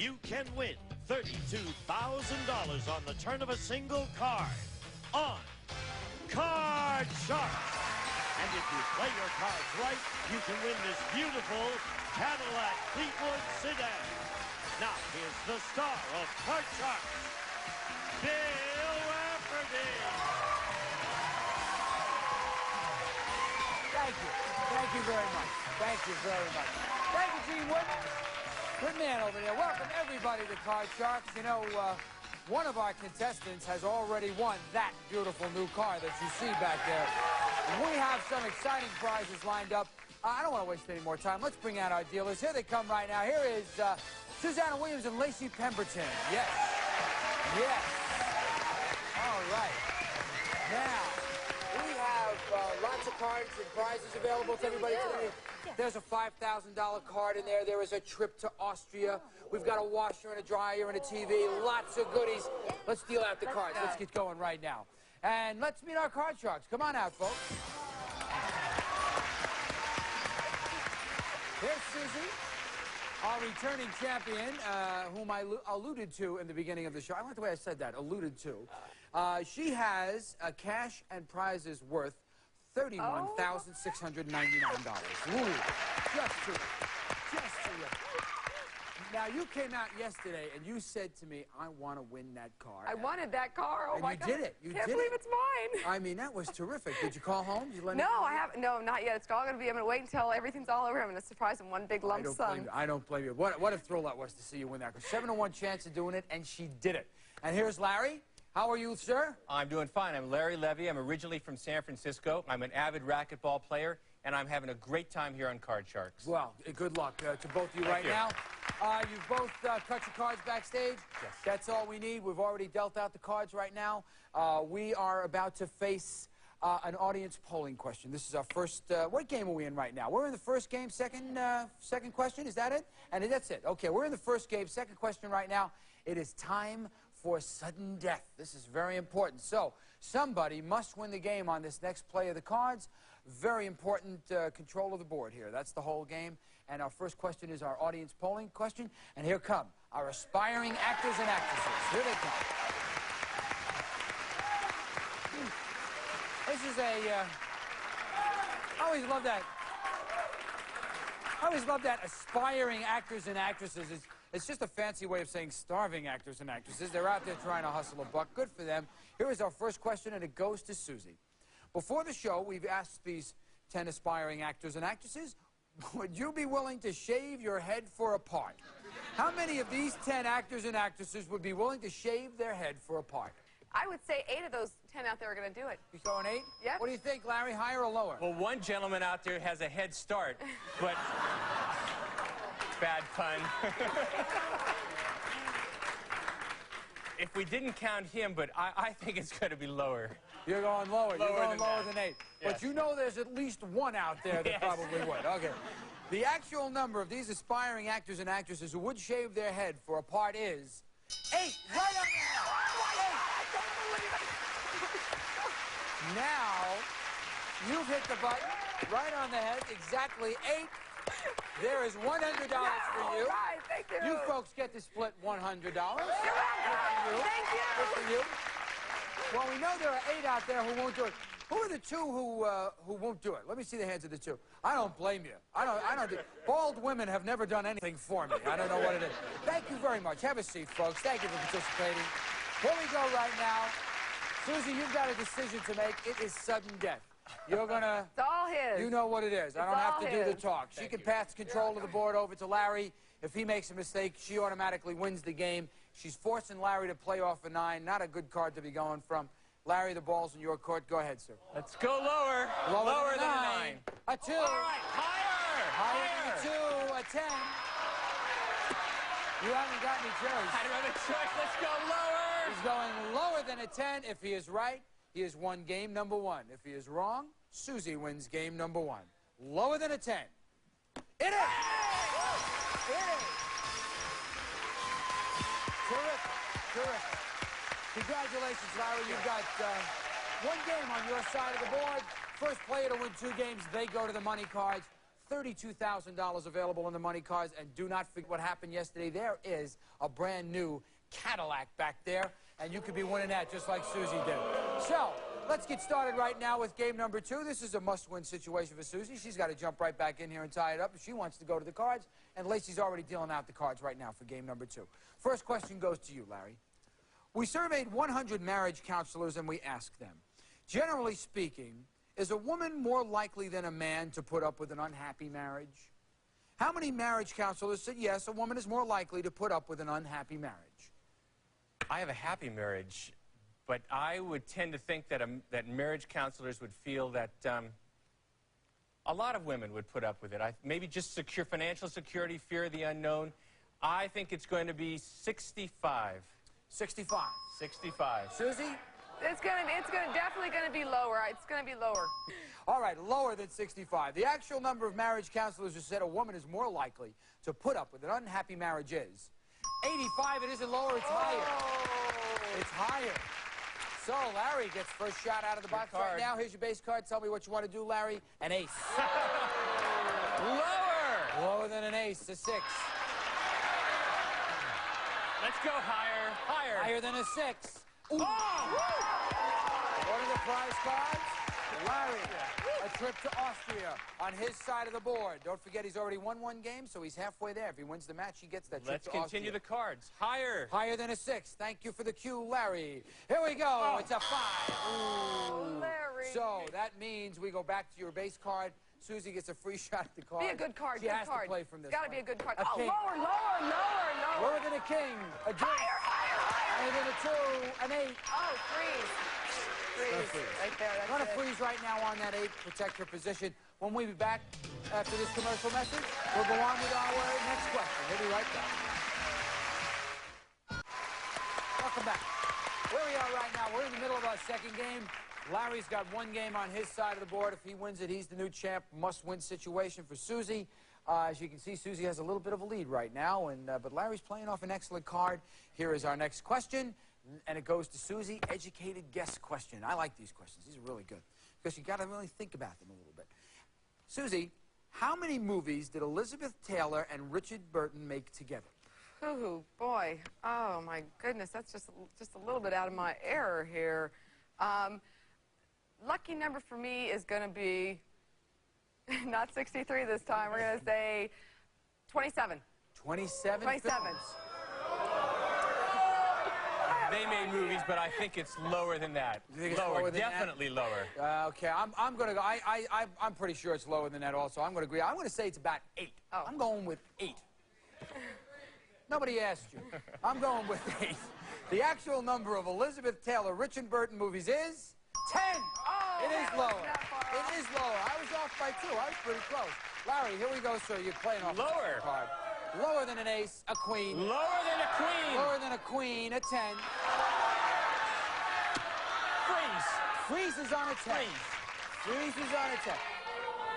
you can win $32,000 on the turn of a single card on Card Sharks. And if you play your cards right, you can win this beautiful Cadillac Fleetwood sedan. Now, here's the star of Card Sharks, Bill Rafferty. Thank you. Thank you very much. Thank you very much. Thank you, Gene Wood. Good man over there. Welcome, everybody, to Card Sharks. You know, one of our contestants has already won that beautiful new car that you see back there. And we have some exciting prizes lined up. I don't want to waste any more time. Let's bring out our dealers. Here they come right now. Here is Susanna Williams and Lacey Pemberton. Yes. Yes. All right. Now, we have lots of cards and prizes available to everybody today. There's a $5,000 card in there. There is a trip to Austria. We've got a washer and a dryer and a TV. Lots of goodies. Let's deal out the cards. Let's get going right now. And let's meet our Card Sharks. Come on out, folks. Here's Susie, our returning champion, whom I alluded to in the beginning of the show. I like the way I said that, alluded to. She has cash and prizes worth $31,699. Ooh, just to you. Now, you came out yesterday and you said to me, I want to win that car. I wanted that car. Oh, my God. You did it. You can't believe it's mine. I mean, that was terrific. Did you call home? Did you let No, I haven't. No, not yet. It's all going to be, I'm going to wait until everything's all over. I'm going to surprise him one big lump sum. I don't blame you. What a thrill that was to see you win that car. 7-to-1 chance of doing it, and she did it. And here's Larry. How are you, sir? I'm doing fine. I'm Larry Levy. I'm originally from San Francisco. I'm an avid racquetball player, and I'm having a great time here on Card Sharks. Well, good luck to both of you right now. You've both cut your cards backstage. Yes. That's all we need. We've already dealt out the cards right now. We are about to face an audience polling question. This is our first. What game are we in right now? We're in the first game. Second question. Is that it? And that's it. Okay, we're in the first game. Second question right now. It is time for sudden death. This is very important. So somebody must win the game on this next play of the cards. Very important control of the board here. That's the whole game. And our first question is our audience polling question. And here come our aspiring actors and actresses. Here they come. This is I always love that. I always love that, aspiring actors and actresses. It's just a fancy way of saying starving actors and actresses. They're out there trying to hustle a buck. Good for them. Here is our first question, and it goes to Susie. Before the show, we've asked these 10 aspiring actors and actresses, would you be willing to shave your head for a part? How many of these 10 actors and actresses would be willing to shave their head for a part? I would say 8 of those 10 out there are going to do it. You going 8? Yeah. What do you think, Larry? Higher or lower? Well, one gentleman out there has a head start, but bad pun. If we didn't count him, but I think it's going to be lower. You're going lower. You're going lower than 8. Yes. But you know there's at least one out there that probably would. Okay. The actual number of these aspiring actors and actresses who would shave their head for a part is 8. Right on the head. 8. Now, you've hit the button right on the head. Exactly 8. There is $100 for you. All right, thank you. You folks get to split $100. You're welcome. Thank you. Good for you. Well, we know there are 8 out there who won't do it. Who are the 2 who won't do it? Let me see the hands of the 2. I don't blame you. I don't do. Bald women have never done anything for me. I don't know what it is. Thank you very much. Have a seat, folks. Thank you for participating. Here we go right now. Susie, you've got a decision to make. It is sudden death. You're gonna. It's all his. You know what it is. I don't have to do the talk. She can pass control of the board over to Larry. If he makes a mistake, she automatically wins the game. She's forcing Larry to play off a 9. Not a good card to be going from. Larry, the ball's in your court. Go ahead, sir. Let's go lower. Lower than a 9. A 2. All right, higher. Higher than a 2. A 10. You haven't got any choice. I don't have a choice. Let's go lower. He's going lower than a 10. If he is right, he has won game number 1. If he is wrong, Susie wins game number 1. Lower than a 10. It is! It is! Terrific. Terrific. Congratulations, Larry. You've got 1 game on your side of the board. First player to win 2 games, they go to the money cards. $32,000 available on the money cards. And do not forget what happened yesterday. There is a brand new Cadillac back there, and you could be winning that just like Susie did. So, let's get started right now with game number 2. This is a must-win situation for Susie. She's got to jump right back in here and tie it up if she wants to go to the cards. And Lacey's already dealing out the cards right now for game number 2. First question goes to you, Larry. We surveyed 100 marriage counselors, and we asked them, generally speaking, is a woman more likely than a man to put up with an unhappy marriage? How many marriage counselors said yes, a woman is more likely to put up with an unhappy marriage? I have a happy marriage, but I would tend to think that, that marriage counselors would feel that a lot of women would put up with it. Maybe just financial security, fear of the unknown. I think it's going to be 65. 65. 65. Susie? It's definitely gonna be lower. It's gonna be lower. All right, lower than 65. The actual number of marriage counselors who said a woman is more likely to put up with an unhappy marriage is 85. It isn't lower, it's higher. It's higher. So, Larry gets first shot out of the box right now. Here's your base card. Tell me what you want to do, Larry. An ace. Lower. Lower than an ace, a 6. Let's go higher. Higher. Higher than a 6. Ooh. Oh! One of the prize cards, Larry. A trip to Austria on his side of the board. Don't forget he's already won one game, so he's halfway there. If he wins the match, he gets that trip to Austria. Let's continue the cards. Higher. Higher than a 6. Thank you for the cue, Larry. Here we go. Oh. It's a 5. Oh, Larry. So that means we go back to your base card. Susie gets a free shot at the card. Be a good card. She has to play from this. It's got to be a good card. A king. Lower. Lower than a king. A deuce. Higher than a 2. An 8. Oh, freeze. Right there. That's Going to freeze right now on that 8. Protect your position. When we be back after this commercial message, we'll go on with our next question. We'll be right back. Welcome back. Where we are right now, we're in the middle of our second game. Larry's got one game on his side of the board. If he wins it, he's the new champ. Must-win situation for Susie. As you can see, Susie has a little bit of a lead right now, but Larry's playing off an excellent card. Here is our next question, and it goes to Susie. Educated guess question. I like these questions. These are really good because you got to really think about them a little bit. Susie, how many movies did Elizabeth Taylor and Richard Burton make together? Ooh, boy. Oh, my goodness. That's just a little bit out of my error here. Lucky number for me is going to be not 63 this time. We're going to say 27. 27? 27. Films. They made movies, but I think it's lower than that. You think it's lower, lower than definitely that? lower. Okay, I'm going to go. I'm pretty sure it's lower than that also. I'm going to agree. I'm going to say it's about 8. Oh. I'm going with 8. Nobody asked you. I'm going with 8. The actual number of Elizabeth Taylor, Richard Burton movies is 10. Oh, it is lower. It is lower. I was off by 2. I was pretty close. Larry, here we go, sir. You're playing off Lower. the card. Lower than an ace, a queen. Lower than a queen. Lower than a queen, a 10. Freeze. Freeze is on a 10. Freeze is on a 10.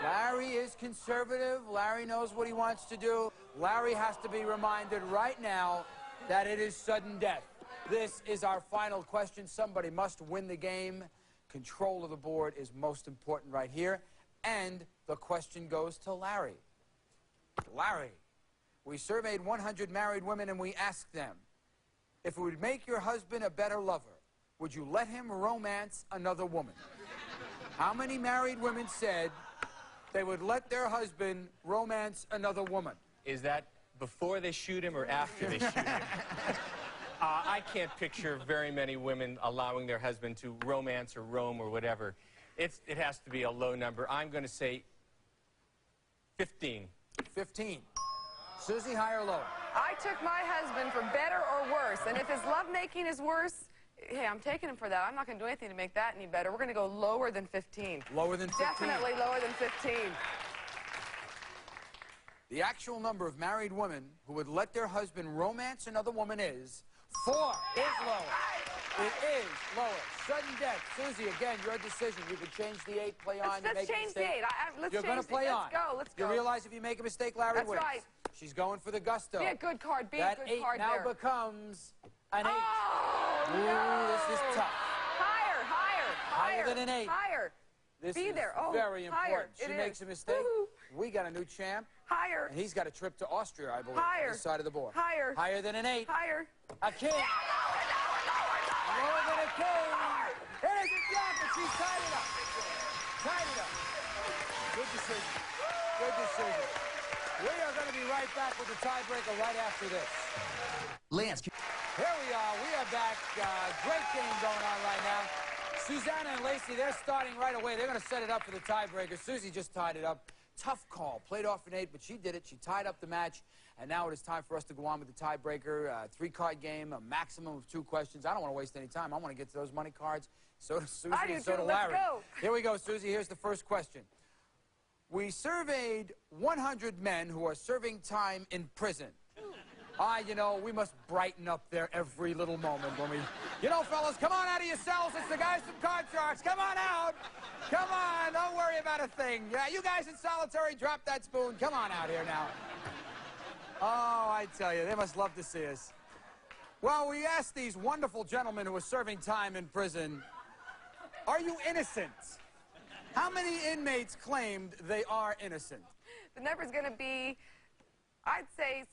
Larry is conservative. Larry knows what he wants to do. Larry has to be reminded right now that it is sudden death. This is our final question. Somebody must win the game. Control of the board is most important right here. And the question goes to Larry. Larry, we surveyed 100 married women and we asked them, if it would make your husband a better lover, would you let him romance another woman? How many married women said they would let their husband romance another woman? Is that before they shoot him or after they shoot him? I can't picture very many women allowing their husband to romance or roam or whatever. It has to be a low number. I'm going to say 15. 15. Susie, higher or lower? I took my husband for better or worse, and if his lovemaking is worse, hey, I'm taking him for that. I'm not going to do anything to make that any better. We're going to go lower than 15. Lower than 15? Definitely lower than 15. The actual number of married women who would let their husband romance another woman is 4. Is lower. It is lower. Sudden death. Susie, again, your decision. You can change the 8, play on. Let's change the 8. You're going to play on. Let's go. You realize if you make a mistake, Larry wins. That's right. She's going for the gusto. Be a good card. Be a good card there. That 8 now there. becomes an 8. Oh, Ooh, no. this is tough. Higher. Higher than an 8. Higher. This Be is there. Oh, very important. higher. She It makes is. a mistake. We got a new champ. Higher. And he's got a trip to Austria, I believe. Higher. On this side of the board. Higher. Higher than an 8. Higher. A king. Lower than a king. It is a jack, but she's tied it up. Tied it up. Good decision. Good decision. We are going to be right back with the tiebreaker right after this. Lance. Here we are. We are back. Great game going on right now. Susanna and Lacey, they're starting right away. They're going to set it up for the tiebreaker. Susie just tied it up. Tough call. Played off an 8, but she did it. She tied up the match. And now it is time for us to go on with the tiebreaker. 3-card game, a maximum of 2 questions. I don't want to waste any time. I want to get to those money cards. So does Susie and so does Larry. Let's go. Here we go, Susie. Here's the first question. We surveyed 100 men who are serving time in prison. You know, we must brighten up there every little moment when we... You know, fellas, come on out of your cells. It's the guys from Card Sharks. Come on out. Come on. Don't worry about a thing. Yeah, you guys in solitary, drop that spoon. Come on out here now. Oh, I tell you, they must love to see us. Well, we asked these wonderful gentlemen who are serving time in prison, are you innocent? How many inmates claimed they are innocent? The number's going to be, I'd say,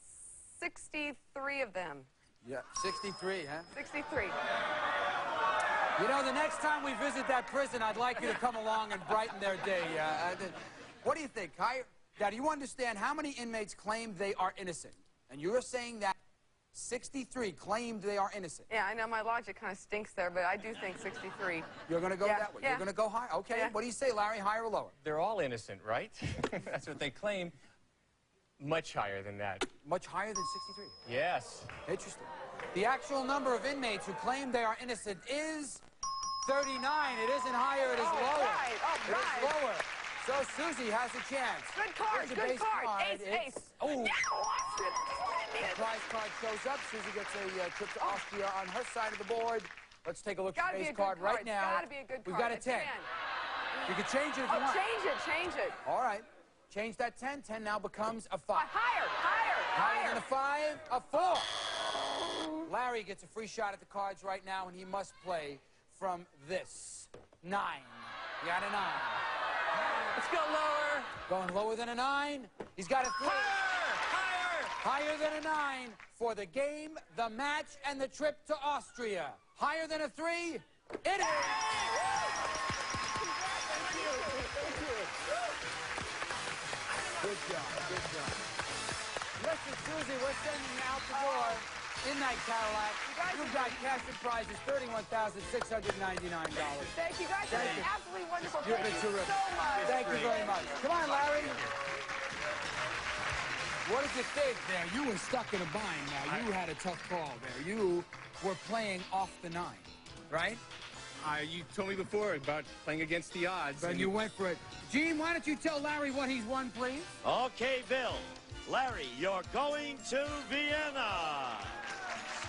63 of them. Yeah, 63, huh? 63. You know, the next time we visit that prison, I'd like you to come along and brighten their day. What do you think? Now, do you understand how many inmates claimed they are innocent? And you're saying that 63 claimed they are innocent. Yeah, I know my logic kind of stinks there, but I do think 63. You're going to go that way? Yeah. You're going to go higher? Okay. Yeah. What do you say, Larry? Higher or lower? They're all innocent, right? That's what they claim. Much higher than that. Much higher than 63? Yes. Interesting. The actual number of inmates who claim they are innocent is 39. It isn't higher, it is lower. Right. It is lower. So Susie has a chance. Good card, Here's a good base card. card. Ace, ace. Oh. Yeah, Prize card shows up. Susie gets a trip to Austria on her side of the board. Let's take a look at the base card right now. Gotta be a good card. We've got a 10. You can change it if you want. Change it. All right. Change that 10. 10 now becomes a 5. Higher. Higher than a 5, a 4. Larry gets a free shot at the cards right now, and he must play from this. 9. You got a 9. Let's go lower. Going lower than a 9. He's got a 3. Higher than a 9 for the game, the match, and the trip to Austria. Higher than a 3. It is. Good job. Listen, Susie, we're sending you out the door in that Cadillac. You've got cash and prizes, $31,699. Thank you guys. It's been absolutely wonderful. You've been Thank you terrific. so much. Thank you very much. Come on, Larry. What did you think there? You were stuck in a bind now. You had a tough call there. You were playing off the 9, right? You told me before about playing against the odds. And you went for it. Gene, why don't you tell Larry what he's won, please? Okay, Bill. Larry, you're going to Vienna.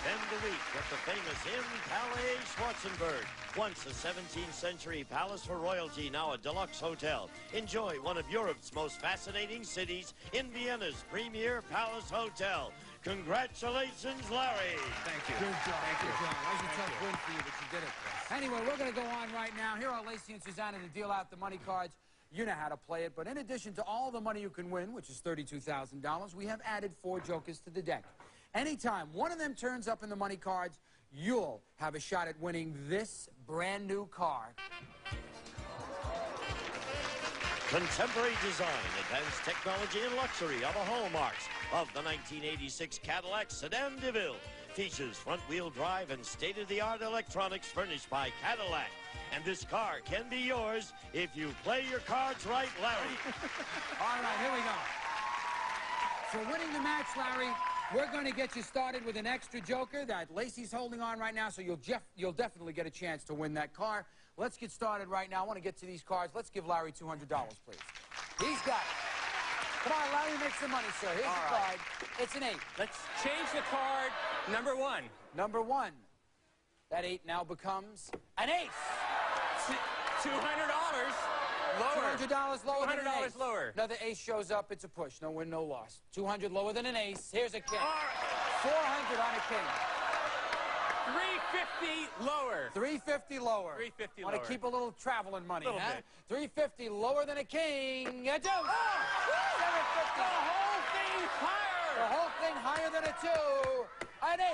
Spend the week at the famous Inn Palais Schwarzenberg. Once a 17th century palace for royalty, now a deluxe hotel. Enjoy one of Europe's most fascinating cities in Vienna's premier palace hotel. Congratulations, Larry. Thank you. Good job. Thank you. Good job. That was a tough win for you, but you did it. Anyway, we're going to go on right now. Here are Lacey and Susanna to deal out the money cards. You know how to play it, but in addition to all the money you can win, which is $32,000, we have added 4 jokers to the deck. Anytime one of them turns up in the money cards, you'll have a shot at winning this brand new car. Contemporary design, advanced technology, and luxury are the hallmarks of the 1986 Cadillac Sedan DeVille. Features front-wheel drive and state-of-the-art electronics furnished by Cadillac. And this car can be yours if you play your cards right, Larry. All right, here we go. For winning the match, Larry, we're going to get you started with an extra joker that Lacey's holding on right now, so you'll definitely get a chance to win that car. Let's get started right now. I want to get to these cards. Let's give Larry $200, please. He's got it. Come on, Larry, make some money, sir. Here's the card. It's an 8. Let's change the card. Number 1. Number 1. That 8 now becomes an ace. $200 lower. $200 lower than an ace. $200 lower. Another ace shows up. It's a push. No win, no loss. $200 lower than an ace. Here's a king. 400 on a king. 350 lower. 350 lower. 350 Want lower. to keep a little traveling money, Little huh? bit. 350 lower than a king. A deuce. 750. The whole thing higher. The whole thing higher than a 2. An 8.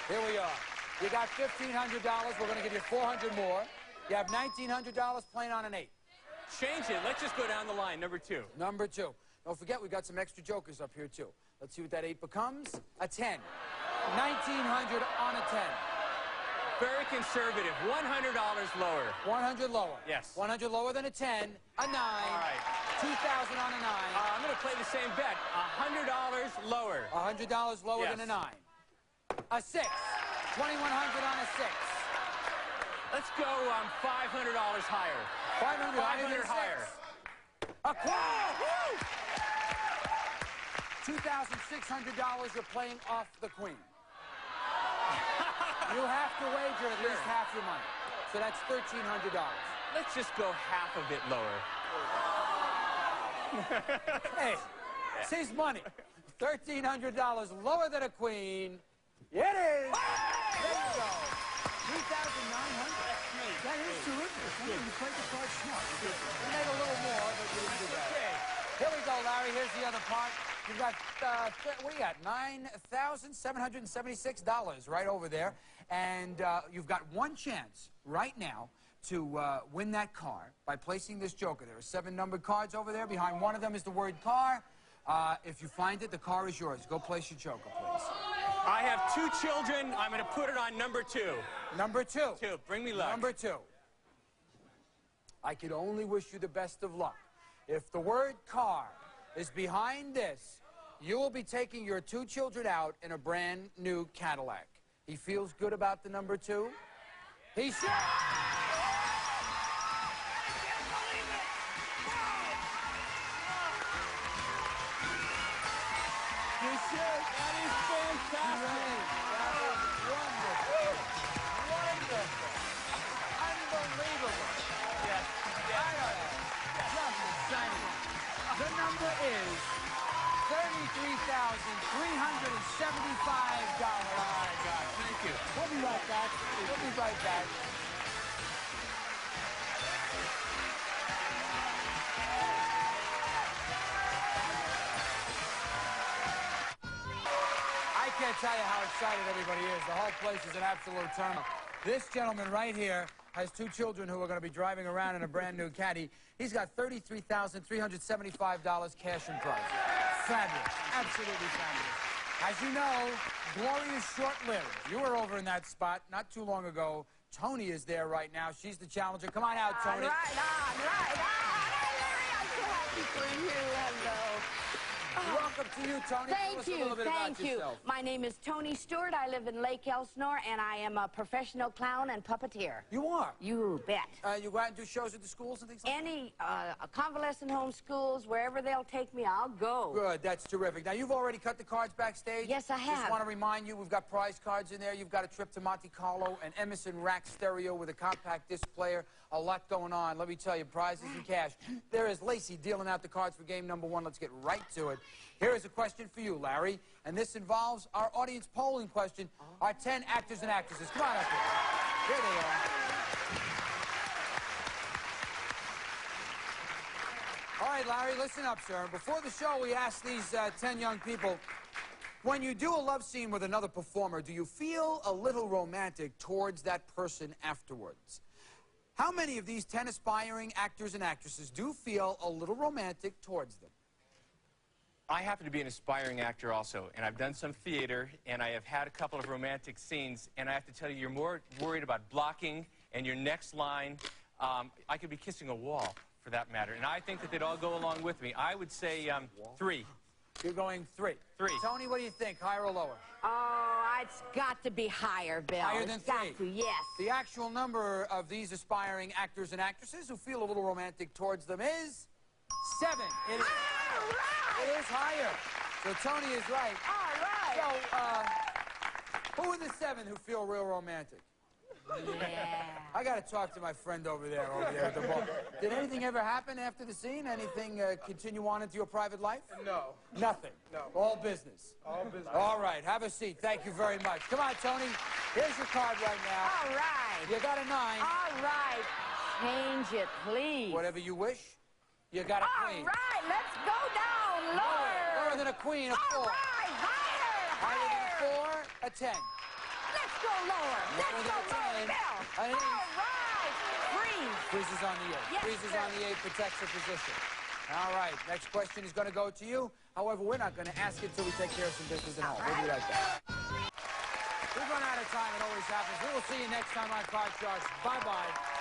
Here we are. You got $1,500. We're going to give you $400 more. You have $1,900 playing on an 8. Change it. Let's just go down the line. Number 2. Number 2. Don't forget, we've got some extra jokers up here, too. Let's see what that 8 becomes. A 10. 1,900 on a 10. Very conservative. $100 lower. 100 lower. Yes. 100 lower than a 10. A 9. All right. 2,000 on a 9. I'm going to play the same bet. $100 lower. $100 lower Yes. than a 9. A 6. 2,100 on a 6. Let's go $500 higher. 500 500 higher. A queen. $2,600 you're playing off the queen. You have to wager at least half your money. So that's $1,300. Let's just go half of it lower. Hey, it's his money. $1,300 lower than a queen. It is. There you go. 3,900. That is terrific. You played the card smart. You made a little more, but you didn't do that. Here we go, Larry. Here's the other part. You've got, what do you got? $9,776 right over there. And you've got one chance right now to win that car by placing this joker. There are 7 numbered cards over there. Behind one of them is the word car. If you find it, the car is yours. Go place your joker, please. I have 2 children. I'm going to put it on number 2. Number 2. 2. Bring me luck. Number 2. I could only wish you the best of luck. If the word car is behind this, you will be taking your 2 children out in a brand new Cadillac. He feels good about the number 2? He should. You should. That is fantastic. That is wonderful. Wonderful. Unbelievable. Yes. Just exciting. The number is $33,375. Oh, my God. Thank you. We'll be right back. We'll be right back. I can't tell you how excited everybody is. The whole place is an absolute turmoil. This gentleman right here has 2 children who are going to be driving around in a brand new caddy. He's got $33,375 cash and prize. Fabulous. Absolutely fabulous. As you know, glory is short-lived. You were over in that spot not too long ago. Tony is there right now. She's the challenger. Come on out, Tony. Right. Hi, Larry. I'm so happy for you. Hello. Welcome to you, Tony. Tell us a little bit about yourself. My name is Tony Stewart. I live in Lake Elsinore, and I am a professional clown and puppeteer. You are? You bet. You go out and do shows at the schools and things like that? Any convalescent home schools, wherever they'll take me, I'll go. Good, that's terrific. Now, you've already cut the cards backstage? Yes, I have. Just want to remind you, we've got prize cards in there. You've got a trip to Monte Carlo, an Emerson rack stereo with a compact disc player, a lot going on. Let me tell you, prizes and cash. There is Lacey dealing out the cards for game number 1. Let's get right to it. Here is a question for you, Larry, and this involves our audience polling question. Our 10 actors and actresses. Come on up here. Here they are. All right, Larry, listen up, sir. Before the show, we asked these 10 young people, when you do a love scene with another performer, do you feel a little romantic towards that person afterwards? How many of these 10 aspiring actors and actresses do feel a little romantic towards them? I happen to be an aspiring actor also, and I've done some theater, and I have had a couple of romantic scenes, and I have to tell you, you're more worried about blocking and your next line. I could be kissing a wall, for that matter, and I think that they'd all go along with me. I would say 3. You're going 3. 3. Tony, what do you think, higher or lower? Oh, it's got to be higher, Bill. Higher than 3? Got to, yes. The actual number of these aspiring actors and actresses who feel a little romantic towards them is 7. It is, All right. it is higher. So Tony is right. All right. So, who are the 7 who feel real romantic? Yeah. I got to talk to my friend over there at the bar. Did anything ever happen after the scene? Anything continue on into your private life? No. Nothing? No. All business? All business. All right, have a seat. Thank you very much. Come on, Tony. Here's your card right now. All right. You got a 9. All right. Change it, please. Whatever you wish. You got a queen. All right, let's go down lower. Lower than a queen, a 4. All right, higher, Higher higher. than 4, a 10. Let's go lower. Let's Lower go than a lower, 10, Bill. an 8. All right, freeze. Freezes on the 8. Yes, Freezes sir. on the 8, protects her position. All right, next question is going to go to you. However, we're not going to ask it until we take care of some business at home. We'll be right back. We've run out of time. It always happens. We will see you next time on Card Sharks. Bye-bye.